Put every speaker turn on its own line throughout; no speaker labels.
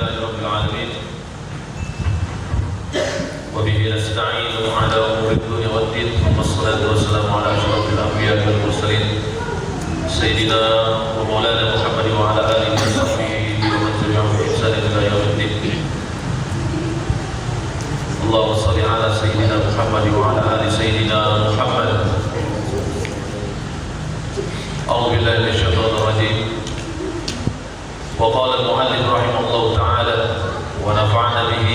لله رب العالمين وبه نستعين على أمور الدنيا والدين ثم الصلاة والسلام على أشرف الأنبياء والمرسلين سيدنا ومولانا محمد وعلى آله وصحبه ومن تبعهم بإحسان إلى يوم الدين. اللهم صل على سيدنا محمد وعلى آل سيدنا محمد. أعوذ بالله من الشيطان الرجيم. وقال المؤلف رحمه الله تعالى ونفعنا به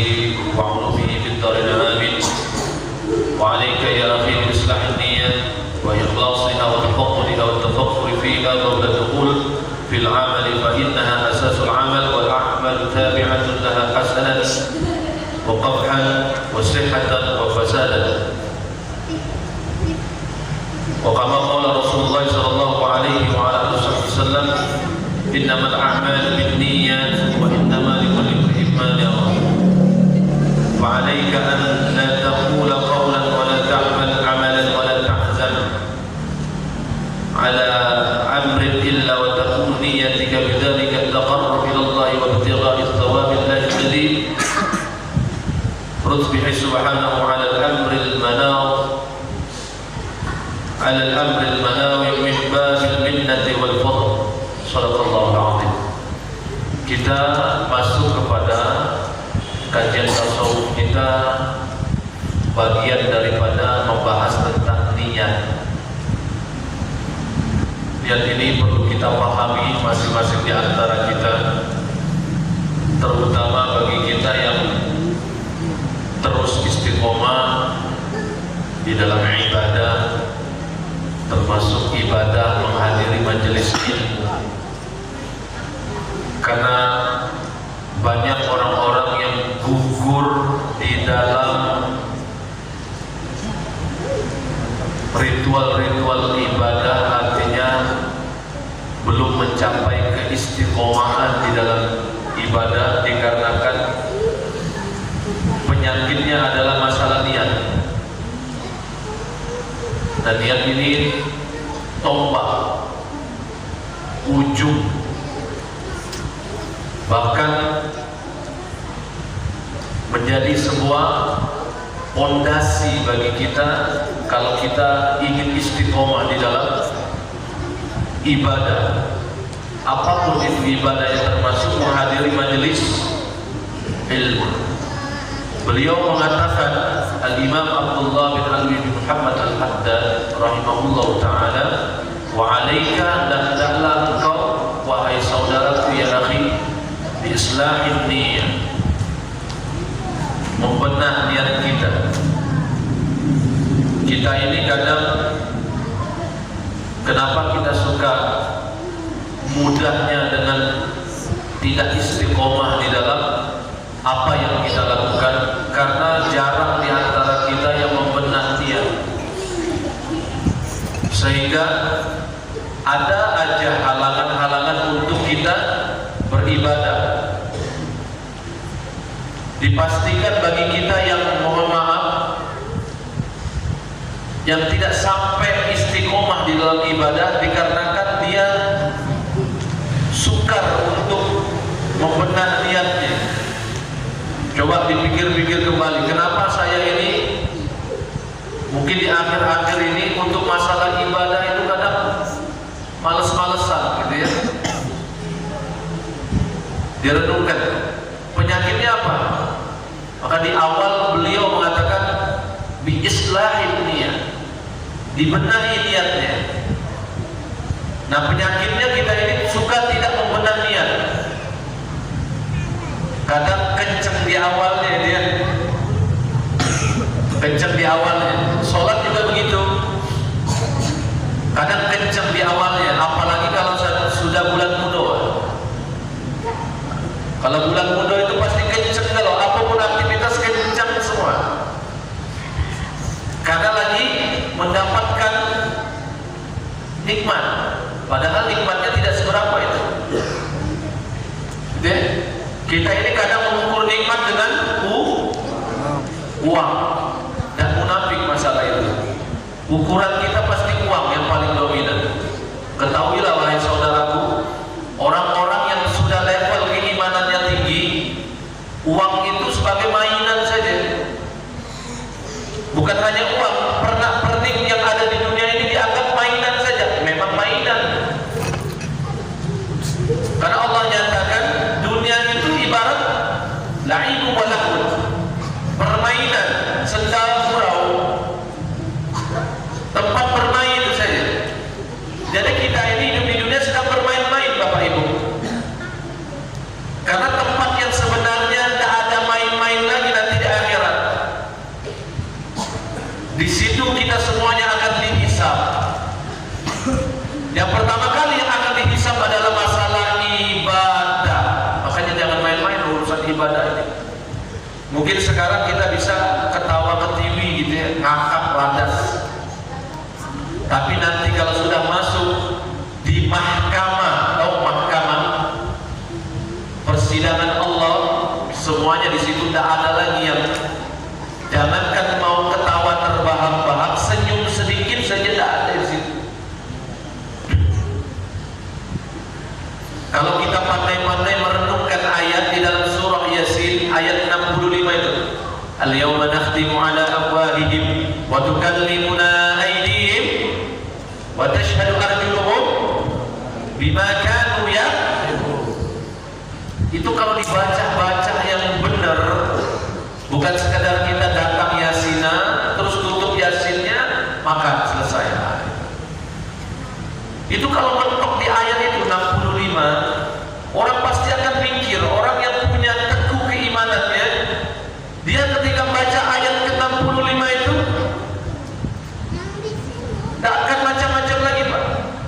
وعلومه في الدارين آمين. وعليك يا أخي بإصلاح النية وإخلاصها وتفقدها والتفكر فيها قبل الدخول في العمل فإنها أساس العمل والأعمال تابعة لها حسنا وقبحا وصحة وفسادا. وكما قال رسول الله صلى الله عليه وعلى آله وسلم إنما الأعمال بالنيات وإنما لكل امرئ ما نوى. فعليك أن لا تقول قولا ولا تعمل عملا ولا تحزن على أمر إلا وتكون نيتك بذلك التقرب إلى الله وابتغاء الثواب الله الذي رد به سبحانه على الأمر المناوي من باب المنة والفضل. Shadaqallahul Azim. Kita masuk kepada kajian tasawuf kita, bagian daripada membahas tentang niat. Niat ini perlu kita pahami masing-masing di antara kita, terutama bagi kita yang terus istiqomah di dalam ibadah, termasuk ibadah menghadiri majelis ilmu. Karena banyak orang-orang yang gugur di dalam ritual-ritual ibadah, artinya belum mencapai keistiqomahan di dalam ibadah dikarenakan penyakitnya adalah masalah niat. Dan niat ini tombak, ujung, bahkan menjadi sebuah pondasi bagi kita kalau kita ingin istiqomah di dalam ibadah. Apapun itu ibadah yang termasuk menghadiri majelis ilmu. Beliau mengatakan, Al-Imam Abdullah bin Alwi bin Muhammad Al-Haddad rahimahullah ta'ala, wa alaika dan hendaklah engkau wahai saudaraku ya akhi bi islahin niyyah, membenah niat kita. Kita ini kadang kenapa kita suka mudahnya dengan tidak istiqomah di dalam apa yang kita lakukan, karena jarang di antara kita yang membenah niat, sehingga ada aja halangan-halangan untuk kita beribadah. Dipastikan bagi kita yang mohon maaf, yang tidak sampai istiqomah di dalam ibadah dikarenakan dia sukar untuk membenah niatnya. Coba dipikir-pikir kembali, kenapa saya ini mungkin di akhir-akhir ini untuk masalah ibadah itu kadang males-malesan gitu ya. Direnungkan penyakitnya apa? Maka di awal beliau mengatakan bi islahin niat, dibenahi niatnya. Nah, penyakitnya kita ini suka tidak membenah niat. Kadang kenceng di awalnya dia, kenceng di awalnya. Sholat juga begitu. Kadang kenceng di awalnya, apalagi kalau sudah bulan mudo. Kalau bulan mudo itu pasti kenceng, kalau apapun aktivitas kenceng semua. Karena lagi mendapatkan nikmat, padahal nikmatnya tidak seberapa itu. Gitu ya? Kita ini kadang mengukur nikmat dengan uang, dan munafik masalah itu. Ukuran kita pasti uang yang paling dominan. Ketahuilah wahai saudaraku, orang-orang yang sudah level keimanannya tinggi, uang itu sebagai mainan saja. Bukan hanya uang, pernak-pernik yang ada di dunia ini dianggap mainan saja. Memang mainan. Karena Allah nyatakan dunia itu ibarat la'ibu wa lahun, permainan, senda gurau, tempat bermain itu saja. Jadi kita ini hidup di dunia sedang bermain-main, Bapak Ibu. Karena tempat yang sebenarnya tidak ada main-main lagi nanti di akhirat. Di situ kita semuanya akan dihisab. Yang pertama kali yang akan dihisab adalah masalah ibadah. Makanya jangan main-main urusan ibadah ini. Mungkin sekarang kita bisa ketawa ketiwi gitu ya, ngakak landas. Tapi nanti kalau sudah masuk di mahkamah, tahu mahkamah persidangan Allah, semuanya di situ tidak ada lagi yang jangankan mau ketawa terbahak-bahak, senyum sedikit saja tidak ada di situ. Kalau kita pandai-pandai merenungkan ayat di dalam surah Yasin ayat 65 itu, al-yawma nakhtimu ala afwahihim wa tukallimuna aydihim wa tashhadu arjuluhum bima kanu yaksibun. Itu kalau dibaca-baca yang benar, bukan sekadar kita datang Yasina terus tutup Yasinnya maka selesai. Itu kalau mentok di ayat itu 65, orang pasti akan mikir, orang yang punya teguh keimanannya, dia ketika baca ayat ke-65 itu tidak akan macam-macam lagi, Pak.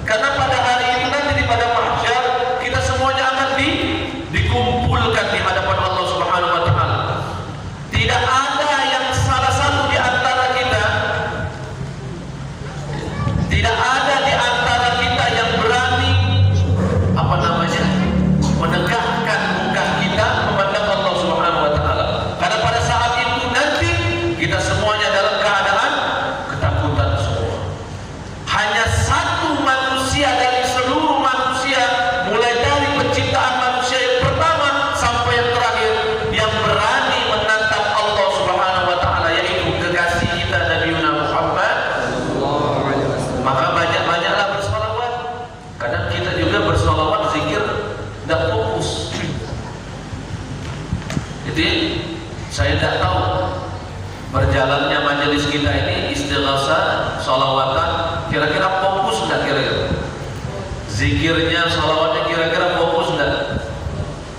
Karena pada hari ini nanti di pada mahsyar kita semuanya akan dikumpulkan di hadapan Allah Subhanahu wa taala. Tidak ada yang salah satu di antara kita, tidak ada di antara kita yang berani menegakkan muka kita memandang Allah Subhanahu wa taala. Karena pada saat itu nanti kita semuanya dalam keadaan ketakutan semua. Hanya satu manusia dari seluruh manusia, mulai dari penciptaan manusia yang pertama sampai yang terakhir, yang berani menatap Allah Subhanahu wa taala, yaitu kekasih kita Nabi Muhammad. Maka banyak-banyaklah bersolawat. Kadang kita juga bersolawat zikir tidak fokus. Jadi saya tidak tahu berjalannya majelis kita ini istighosah, sholawatan, kira-kira fokus tidak kira-kira? Zikirnya, sholawatnya kira-kira fokus tidak?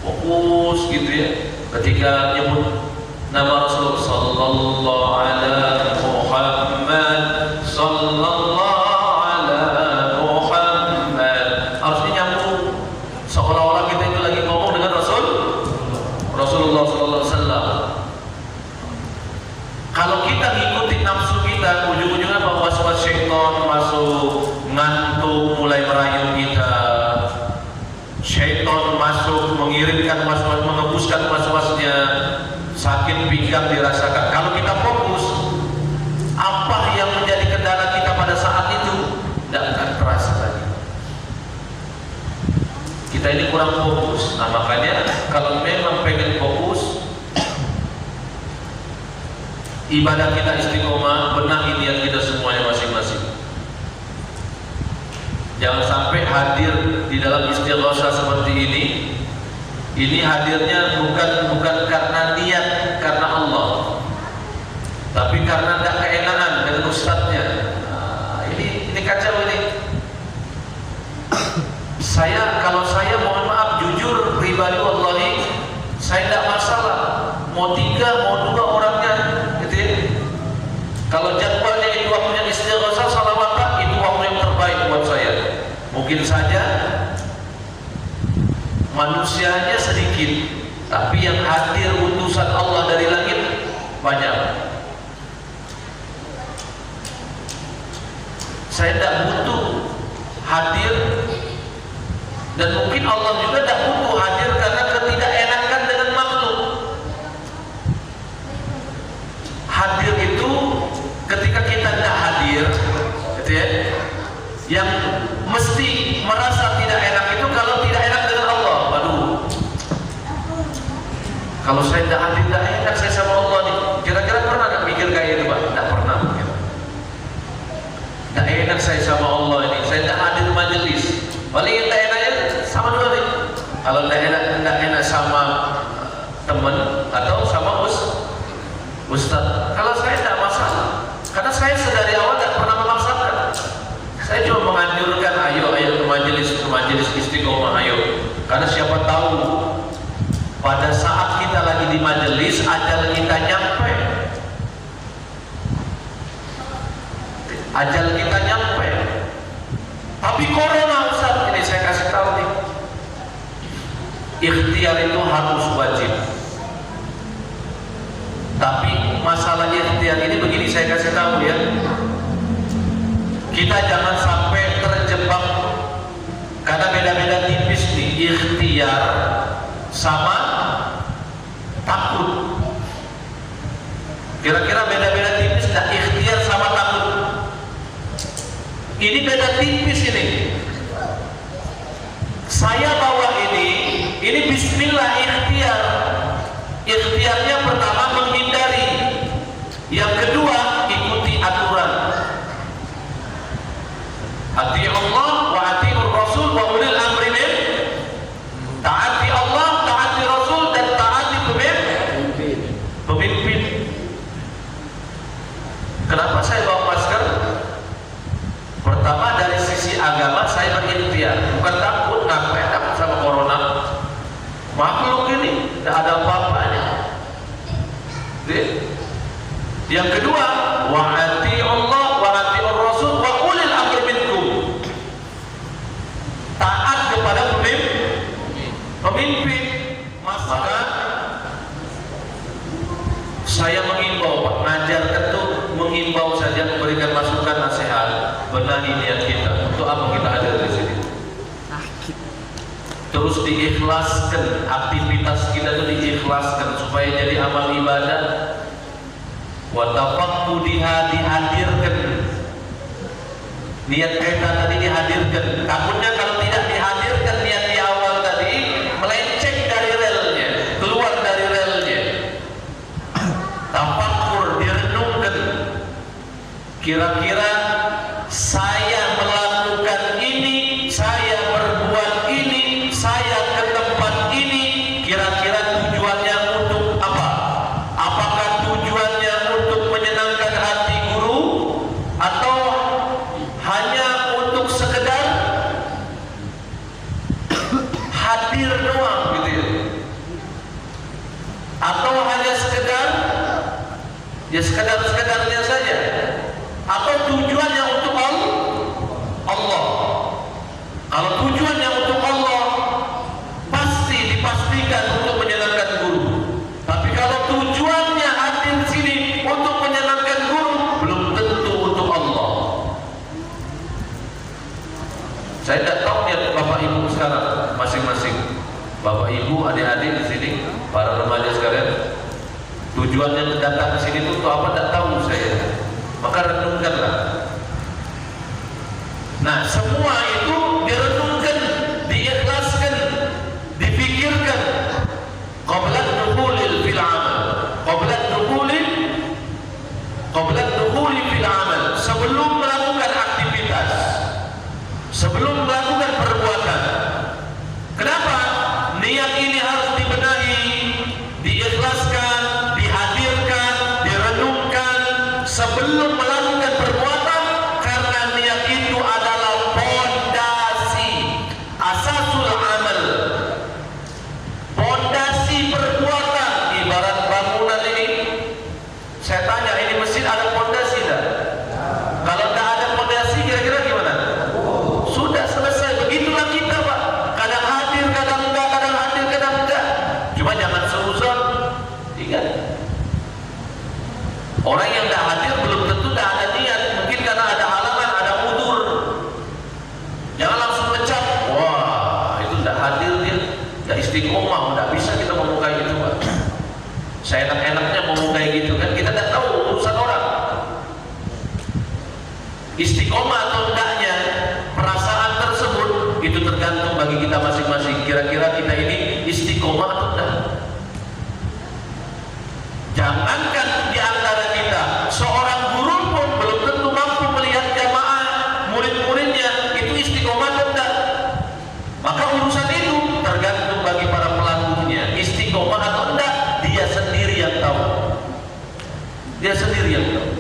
Fokus gitu ya. Ketika nyebut nama Rasul sallallahu alaihi Muhammad sallallahu seolah-olah kita itu lagi ngomong dengan Rasulullah sallallahu alaihi wasallam. Kalau kita ngikutin nafsu kita, ujung-ujungnya was-was syaitan masuk, ngantuk mulai merayu kita. Syaitan masuk mengirimkan was-was, mengembuskan was-wasnya, sakit pinggang dirasakan. Kalau kita fokus, apa yang menjadi kendala kita pada saat itu tidak akan terasa lagi. Kita ini kurang fokus. Nah makanya kalau memang pengen fokus, ibadah kita istiqomah, benahi niat kita semuanya masing-masing. Jangan sampai hadir di dalam istighosah seperti ini. Ini hadirnya bukan karena niat, karena Allah, tapi karena tidak keenakan dengan ustadznya. Nah, ini kacau ini. Kalau saya mohon maaf jujur pribadi wallahi, saya tidak masalah mau 3 mau 2 orangnya gitu ya. Kalau jadwalnya itu waktunya istighosah salawatan, itu waktu yang terbaik buat saya. Mungkin saja manusianya sedikit, tapi yang hadir utusan Allah dari langit banyak. Saya tidak butuh hadir. Dan mungkin Allah juga tidak butuh hadir karena ketidakenakan dengan makhluk. Hadir itu ketika kita tidak hadir, gitu ya, yang mesti merasa tidak enak itu kalau tidak enak dengan Allah. Waduh, Kalau saya tidak hadir, tidak enak saya sama Allah nih. Kira-kira pernah nggak mikir kayak itu Pak? Tidak pernah mungkin. Tidak enak saya sama Allah ini. Saya tidak hadir majelis. Paling yang tidak enaknya sama dua nih. Kalau tidak enak sama teman atau sama ustaz. Kalau saya tidak masalah. Karena saya sedari awal tidak pernah memaksakan. Saya cuma menganjurkan, ayo ke majelis istiqomah, ayo. Karena siapa tahu pada saat kita lagi di majelis ajal kita nyampe. Ajal kita nyampe. Tapi corona Ustaz, ini saya kasih tahu nih. Ikhtiar itu harus wajib. Tapi masalah ikhtiar ini begini, saya kasih tahu ya. Kita jangan sampai terjebak, karena beda-beda tipis nih ikhtiar sama takut. Kira-kira beda-beda tipis dah ikhtiar sama takut. Ini beda tipis ini. Saya bawa ini bismillah ikhtiar. Ikhtiarnya pertama menghindari. Yang kedua ikuti aturan. Ati Allah wa atiur Rasul wa ulil amri minkum. Taati Allah, taati Rasul dan taati pemimpin. Kenapa saya bawa masker? Pertama dari sisi agama saya berikhtiar, bukan takut sama corona. Makhluk ini tidak ada apa-apanya. Yang kedua, wa ati Allah wa atiur Rasul wa ulil amri minkum. Taat kepada pemimpin. Maka saya mengimbau, Pak, mengajarkan itu mengimbau saja, memberikan masukan nasihat, benahi niat kita. Untuk apa kita ada di sini? Terus diikhlaskan, aktivitas kita itu diikhlaskan supaya jadi amal ibadah. Wa tafaqqudiha, dihadirkan. Niat kita tadi dihadirkan. Takutnya kalau tidak dihadirkan niat di awal tadi, melenceng dari relnya, keluar dari relnya. Tafakkur, direnungkan. Kira-kira saya melakukan ini, saya berbuat ini, saya ke tempat ini, kira-kira tujuannya untuk apa? Apakah tujuannya untuk menyenangkan hati guru atau hanya untuk sekedar hadir doang gitu ya? Atau hanya sekedar ya sekedar-sekedarnya saja? Atau tujuannya untuk Allah? Kalau tujuannya untuk Allah, pasti dipastikan untuk menyenangkan guru. Tapi kalau tujuannya hadir di sini untuk menyenangkan guru, belum tentu untuk Allah. Saya tidak tahu niat Bapak Ibu sekarang masing-masing. Bapak Ibu, adik-adik di sini, para remaja sekalian, tujuannya datang ke sini itu untuk apa? Tidak tahu saya. Maka renungkanlah. Nah, semua itu direnungkan, diikhlaskan, dipikirkan. Qabla dukhulil fil amal. Qabla dukhuli fil amal. Sebelum melakukan aktivitas, sebelum melakukan perbuatan. Kenapa? Niat ini harus dibenahi, diikhlaskan, dihadirkan, direnungkan sebelum melakukan perbuatan, karena niat itu adalah pondasi asasul amal, pondasi perbuatan. Ibarat bangunan ini, saya tanya, ini masjid ada pondasi tak? Kalau tak ada pondasi, kira-kira gimana? Sudah selesai. Begitulah kita, Pak. Kadang hadir, kadang enggak, kadang hadir, kadang enggak. Cuma jangan seuzon. Ingat, orang yang tidak hadir belum tentu tidak ada niat. Mungkin karena ada halangan, ada udzur. Jangan langsung ngecap, wah itu tidak hadir dia, tidak istiqomah, tidak bisa kita ngomong kayak gitu, Pak. Saya enak-enaknya ngomong kayak gitu kan, kita tidak tahu urusan orang. Istiqomah atau tidaknya perasaan tersebut itu tergantung bagi kita masing-masing. Kira-kira kita ini istiqomah atau tidak? Dia sendiri yang tahu.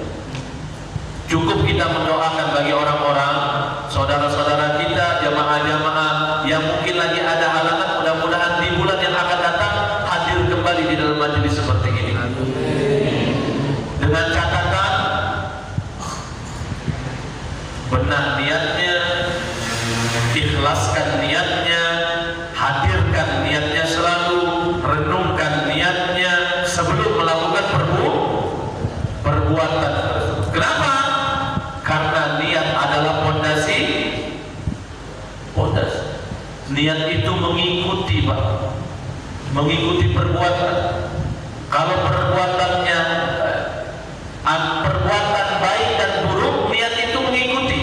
Cukup kita mendoakan bagi orang-orang, saudara-saudara kita, jamaah-jamaah yang mungkin lagi ada halangan, mudah-mudahan di bulan yang akan datang hadir kembali di dalam majelis seperti ini. Dengan catatan benar niatnya, ikhlaskan niatnya, hadirkan niatnya selalu, renungkan niatnya sebelum melakukan perbuatan. Kenapa? Karena niat adalah pondasi. Niat itu mengikuti, Pak, mengikuti perbuatan. Kalau perbuatannya perbuatan baik dan buruk, niat itu mengikuti.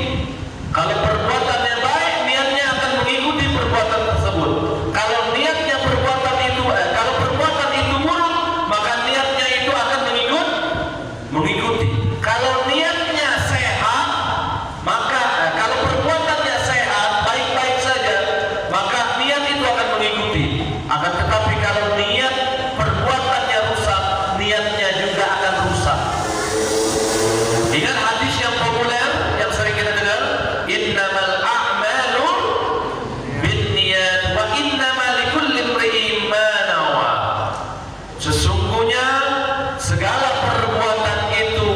Kalau perbuatannya baik, niatnya akan mengikuti perbuatan tersebut. Kalau niatnya perbuatan itu, kalau perbuatan itu buruk, maka niatnya itu akan mengikuti. Kalau niatnya sehat, maka kalau perbuatannya sehat, baik-baik saja, maka niat itu akan mengikuti. Akan tetapi kalau niat perbuatannya rusak, niatnya juga akan rusak. Ingat hadis yang populer yang sering kita dengar, innamal a'malu binniyat wa innamal likulli imri'in ma nawa. Sesungguhnya segala perbuatan itu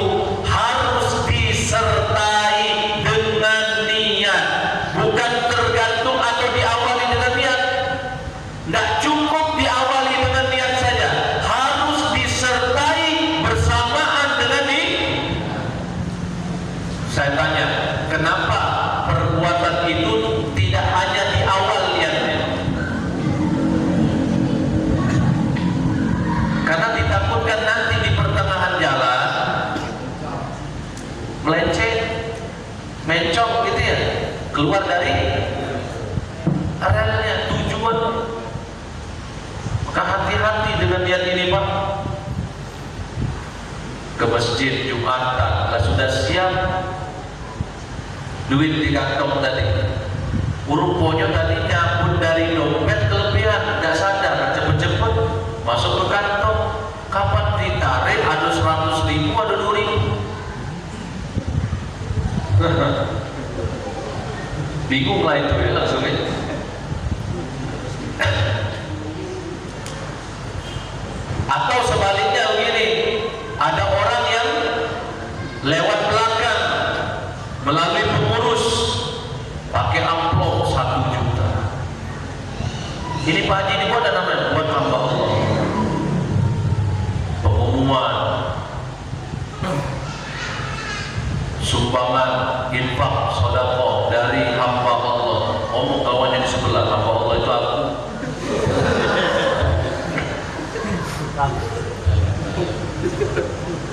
harus disertai dengan niat, bukan tergantung atau diawali dengan niat. Tidak cukup diawali dengan niat saja, harus disertai bersamaan dengan Saya tanya, kenapa perbuatan itu tidak hanya di awal niatnya? Karena ditakutkan nanti di pertengahan jalan melenceng, mencong gitu ya, keluar dari arealnya, tujuan. Maka hati-hati dengan niat ini, Pak. Ke masjid Jumatan, lah sudah siap, duit di kantong tadi, ruponya tadi nyabut dari dompet kelebihan, nggak sadar, cepet-cepet masuk ke kantong. Kapan ditarik? Ada 100.000, ada 2.000. Bingung lah itu ya, langsung ya. Atau sebaliknya begini, ada orang yang lewat belakang melalui pengurus pakai amplop 1 juta. Ini Pak Haji, ini buat ada namanya, buat hamba Allah. Pengumuman sumbangan infak sedekah dari hamba Allah. Omong kawannya di sebelah, hamba Allah itu aku.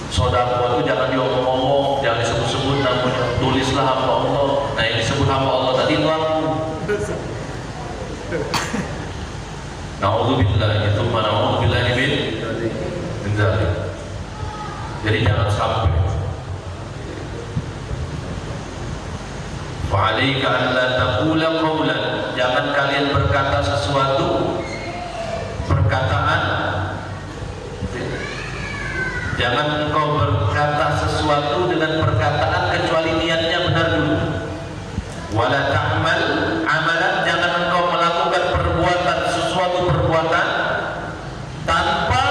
Sedekah itu jangan diomong-omong, jangan disebut-sebut namanya, tulislah hamba Allah. Nah, yang disebut hamba Allah tadi itu aku. Na'udzubillahi tsumma na'udzubillahi min dzalik. Jadi jangan sampai. Fa'alaika an la taqula qawlan, jangan kalian berkata sesuatu perkataan. Jangan engkau berkata sesuatu dengan perkataan kecuali niatnya benar dulu. Wala ta'mal amalan, jangan engkau melakukan perbuatan, sesuatu perbuatan tanpa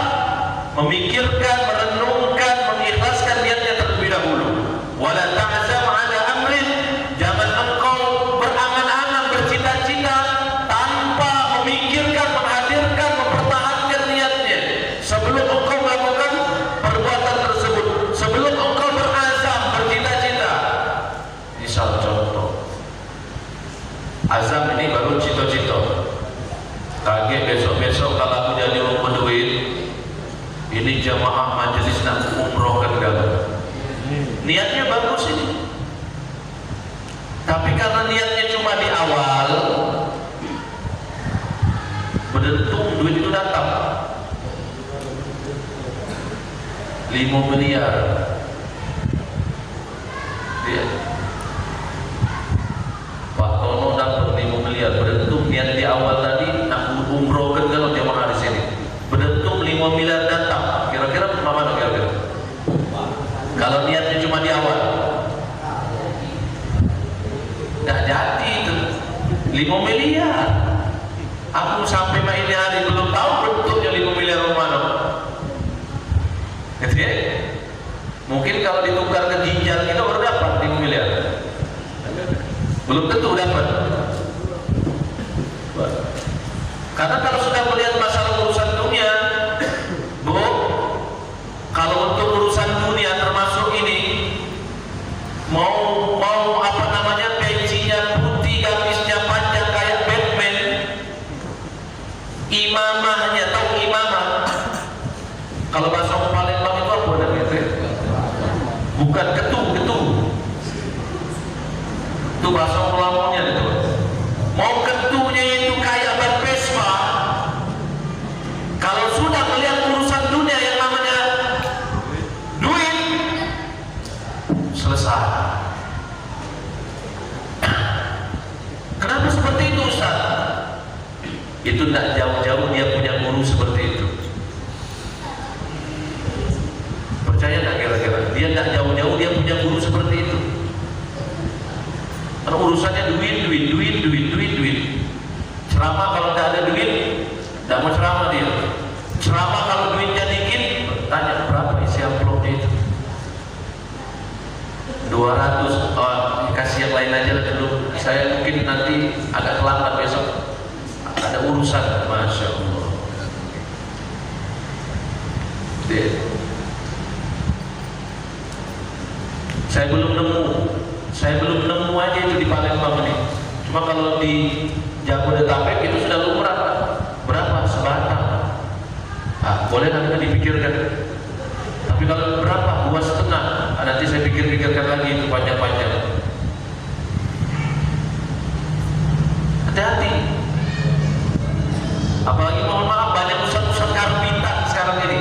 memikirkan, merenungkan, mengikhlaskan niatnya terlebih dahulu. Wala ta'zam ala amrin, jangan engkau berangan-angan, bercita-cita tanpa memikirkan, menghadirkan, mempertahankan niatnya sebelum engkau melakukan perbuatan tersebut, sebelum engkau berazam, bercita-cita. Misal contoh, azam ini baru cita-cita, target besok-besok kalau aku jadi orang berduit, ini jamaah majelis nak umroh ke negara. Niatnya bagus ini, tapi karena niatnya cuma di awal, berdentung duit itu datang 5 miliar. Ya. Pak Tono dapat 5 miliar, berdentung niat di awal tadi nak umroh ke kalau jamaah di sini, berdentung 5 miliar datang. Kira-kira mana kira-kira? 5 miliar. Aku sampai main hari belum tahu bentuknya 5 miliar mana. Gitu ya? Mungkin kalau ditukar ke ginjal kita baru dapat 5 miliar. Belum tentu dapat. Karena kalau sudah melihat masalah urusan dunia, Bu, kalau untuk urusan dunia termasuk ini, mau apa namanya, pencinya putih, gamisnya panjang kayak Batman, imamahnya, tahu imamah? Kalau bahasa Palembang itu apa namanya? Bukan ketum. Itu bahasa Melamonnya itu. Mau ketunya itu kayak ban Vespa. Kalau sudah melihat urusan dunia yang namanya duit, selesai. Kenapa seperti itu, Ustaz? Itu tidak jauh-jauh dia punya guru seperti itu. Percaya nggak kira-kira? Dia tidak jauh-jauh dia punya guru seperti itu. Karena urusannya duit. Ceramah kalau tidak ada duit, tidak mau ceramah dia. Ceramah kalau duitnya dikit, tanya berapa isi amplopnya itu. 200. Oh, kasih yang lain aja lah dulu. Saya mungkin nanti agak terlambat besok. Ada urusan, masya Allah. Saya belum nemu aja itu di Palembang ini. Cuma kalau di Jabodetabek itu sudah lumrah, Pak. Berapa? Sebatang. Boleh nanti dipikirkan. Tapi kalau berapa? 2,5. Nanti saya pikirkan lagi itu panjang-panjang. Hati-hati. Apalagi mohon maaf banyak ustaz-ustaz karbitan sekarang ini.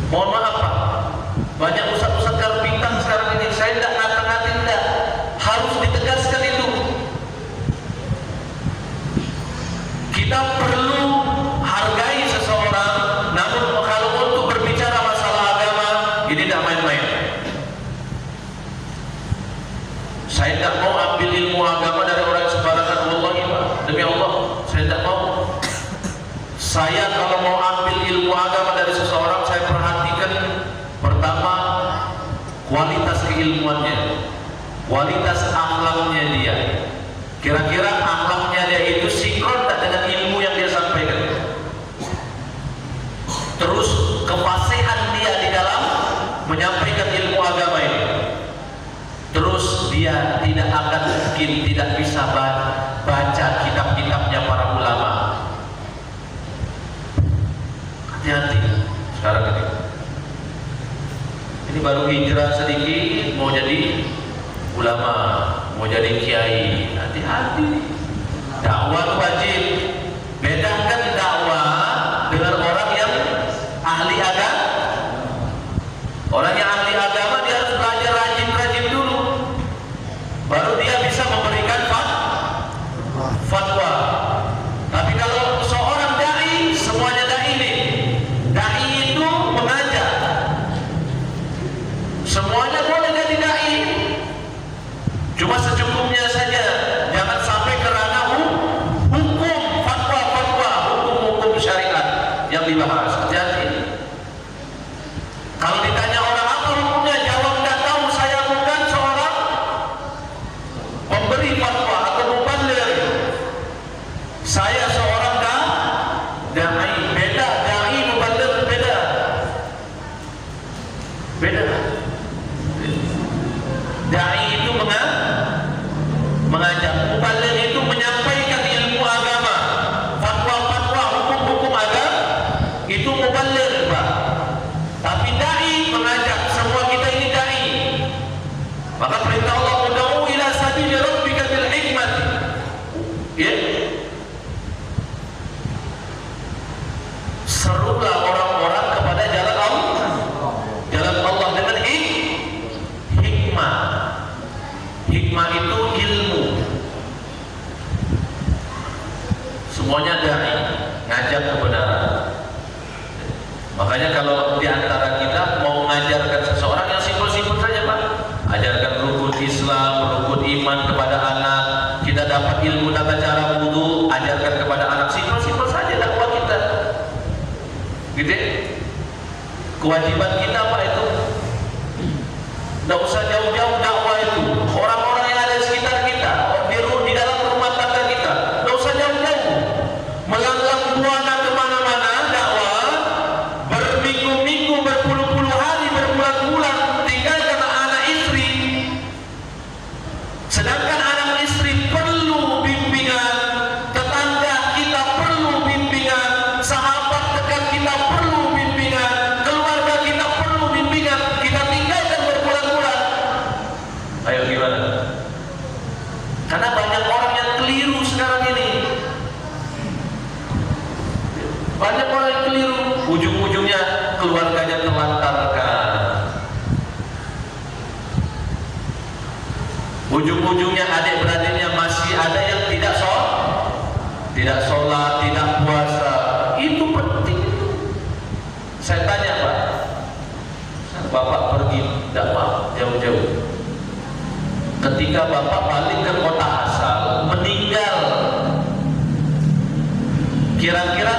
Mohon maaf Pak, banyak ustaz-ustaz karbitan sekarang ini. Saya tidak ngata-ngatin, tidak. Harus ditegaskan itu. Kita perlu hargai seseorang, namun kalau untuk berbicara masalah agama, ini tidak main-main. Saya tidak mau ambil ilmu agama dari orang sembarangan, wallahi Pak. Demi Allah, saya tidak mau. Saya kalau mau ambil ilmu agama dari seseorang, saya perhatikan pertama kualitas keilmuannya, kualitas akhlaknya dia. Kira-kira akhlaknya dia itu sinkron tak dengan ilmu yang dia sampaikan. Terus kefasihan dia di dalam menyampaikan ilmu agama ini. Terus dia tidak akan mungkin tidak bisa baca kitab-kitabnya para ulama. Hati-hati sekarang ini. Ini baru hijrah sedikit mau jadi ulama, mau jadi kiai. Hati-hati. Dakwah wajib. Bedakan dakwah dengan orang yang ahli agama. Orang yang ahli agama dia harus belajar rajin-rajin dulu, baru dia bisa memberikan fatwa. Tapi kalau seorang dai, semuanya dai nih. Dai itu mengajar. Semuanya boleh jadi dai. Cuma secukupnya saja. Jangan sampai ke ranah hukum, fatwa, hukum-hukum syariat yang dibahas. Hati-hati. Kalau ditanya orang apa hukumnya, jawab tidak tahu. Saya bukan seorang pemberi fatwa atau muballigh. Saya seorang dai. Beda, dai muballigh beda. Dai itu mengajak, muballigh itu menyampaikan ilmu agama, fatwa-fatwa, hukum-hukum agama, itu muballigh, Pak. Tapi dai mengajak, semua kita ini dai. Maka perintah Allah, ud'u ila sabili rabbika bil hikmati. Ya. Serulah orang-orang kepada jalan Allah. Jalan Allah dengan hikmah. Hikmah itu ilmu. Semuanya dai, ngajak kebenaran. Makanya kalau di antara kita mau mengajarkan seseorang yang simpel-simpel saja Pak, ajarkan rukun Islam, rukun iman kepada anak, kita dapat gitu ya? Kewajiban kita apa itu? Tidak usah jauh-jauh dakwah itu. Orang-orang yang ada di sekitar kita, di dalam rumah tangga kita, tidak usah jauh-jauh. Melanglang buana kemana-mana dakwah, berminggu-minggu, berpuluh-puluh hari, berbulan-bulan, tinggalkan anak istri. Sedangkan anak istri perlu bimbingan, tetangga kita perlu bimbingan, sahabat dekat kita perlu bimbingan, keluarga kita perlu bimbingan. Kita tinggalkan berbulan-bulan. Ayo gimana? Karena banyak orang yang keliru sekarang ini. Banyak orang yang keliru, ujung-ujungnya keluarganya terlantarkan. Ujung-ujungnya adik-beradiknya masih ada yang tidak sholat, tidak puasa. Itu penting. Saya tanya Pak, Bapak pergi dakwah jauh-jauh. Ketika Bapak balik ke kota asal, meninggal, kira-kira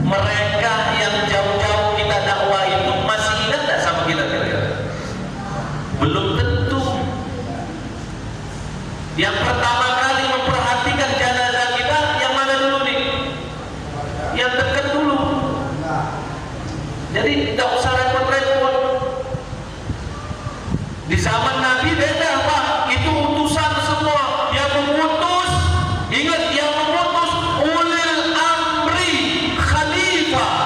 mereka yang jauh-jauh kita dakwah itu masih ingat tidak sama kita kira-kira? Belum tentu. Yang pertama kali memperhatikan jenazah kita yang mana dulu nih? Yang dekat dulu. Jadi tidak usah repot-repot. Di zaman Nabi beda Pak, itu utusan semua yang mengutus. Ingat, yang mengutus ulil amri, khalifah.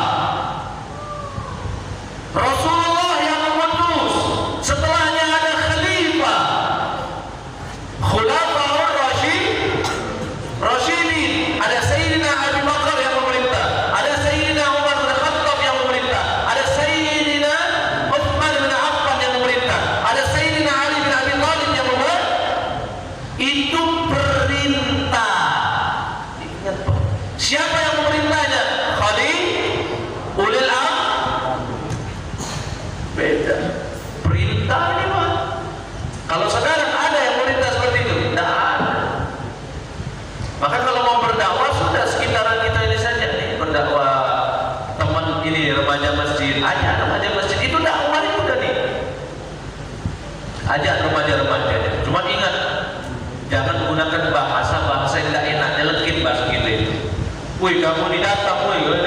Rasulullah yang mengutus. Setelahnya ada khalifah, khulafaur rasyidin. Ada Sayyidina Abu Bakar yang memerintah, ada Sayyidina Umar bin Khattab yang memerintah, ada Sayyidina Utsman bin Affan yang memerintah, ada Sayyidina Ali bin Abi Thalib yang memerintah. Itu perintah. Ingat Pak, siapa yang memerintahnya? Khalifah, ulil amr. Beda perintah ini Pak. Kalau sekarang ada yang memerintah seperti itu? Tidak ada. Maka kalau mau berdakwah sudah sekitaran kita ini saja nih, berdakwah teman ini remaja masjid, ajak remaja masjid, itu dakwah itu udah nih. Ajak remaja-remajanya. Cuma ingat, jangan gunakan bahasa yang tidak enak, nyelekit bahasa kita itu. Woi kamu ini datang, woi ini.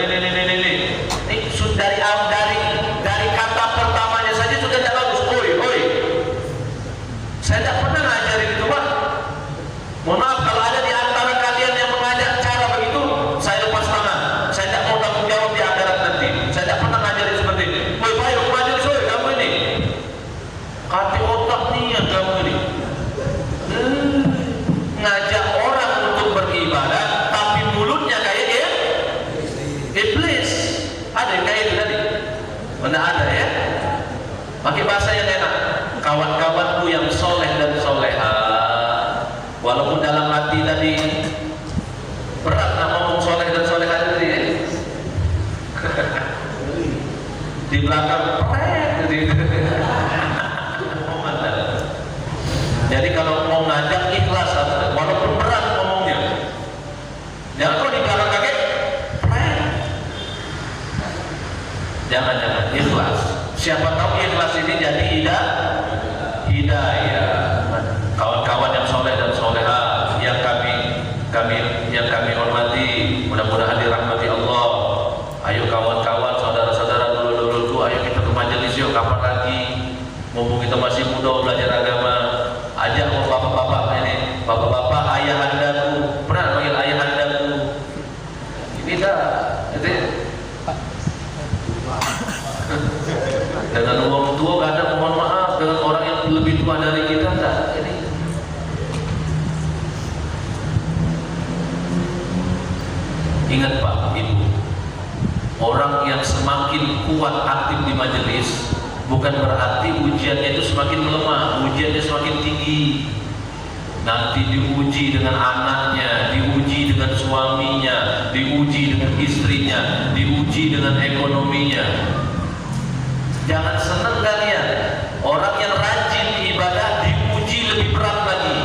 Dari kata pertamanya saja sudah tidak bagus. Woi. Saya tidak pernah ngajarin itu Pak. Mohon maaf kalau ada di antara kalian yang mengajak cara begitu, saya lepas tangan. Saya tidak mau tanggung jawab di akhirat nanti. Saya tidak pernah ngajarin seperti ini. Woi Pak, yuk majelis, woi kamu ini. Kati otak nih yang kamu ini. Ngajak orang untuk beribadah, tapi mulutnya kayak dia iblis. Ada yang kayak itu tadi? Mana ada ya? Pakai bahasa yang enak. Kawan-kawanku yang soleh dan soleha, walaupun dalam hati tadi berat nak ngomong soleh dan soleha tadi ya. Di belakang jadi kalau mau ngajak ikhlas, walaupun berat ngomongnya. Jangan kalau di belakang kaget jangan ikhlas. Siapa tahu ikhlas ini jadi hidayah. Kawan-kawan yang soleh dan soleha yang kami hormati, mudah-mudahan dirahmati Allah. Ayo kawan-kawan, saudara-saudara, dulu-duluku, ayo kita ke majelis yuk. Kapan lagi? Mumpung kita masih muda belajar agama. Ajak bapak-bapak ini, bapak-bapak ayahandaku. Pernah panggil ayahandaku? Ini dah, dengan orang tua kadang mohon maaf, dengan orang yang lebih tua dari kita enggak. Ini ingat Pak Ibu, orang yang semakin kuat aktif di majelis bukan berarti ujiannya itu semakin melemah, ujiannya semakin tinggi. Nanti diuji dengan anaknya, diuji dengan suaminya, diuji dengan istrinya, diuji dengan ekonominya. Jangan senang kalian, orang yang rajin ibadah diuji lebih berat lagi.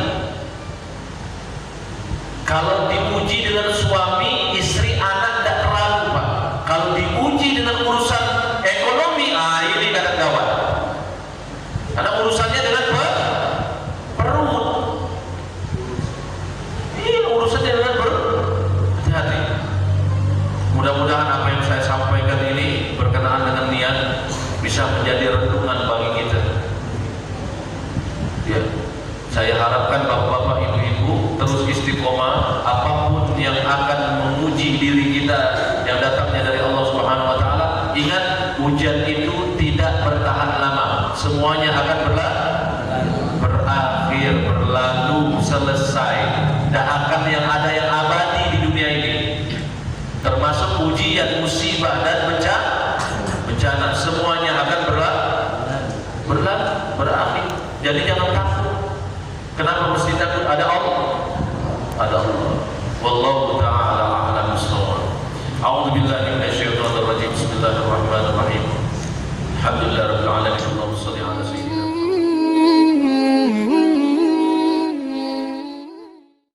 Kalau diuji dengan suami, istri, anak tidak terlalu Pak. Kalau diuji dengan dengan urusan ekonomi, ini kadang gawat. Karena urusannya dengan perut. Ini urusannya dengan hati-hati. Mudah-mudahan apa yang saya sampaikan ini berkenaan dengan niat bisa menjadi renungan bagi kita. Ya, saya harapkan bapak-bapak, ibu-ibu terus istiqomah apapun yang akan menguji diri kita yang datangnya dari Allah Subhanahu wa taala. Ingat, ujian itu tidak bertahan lama. Semuanya akan berakhir, berlalu, selesai. Tidak akan yang ada yang abadi di dunia ini. Termasuk ujian, musibah dan bencana, semuanya akan berakhir. Jadi jangan takut. Kenapa mesti takut? Ada Allah. Ada Allah.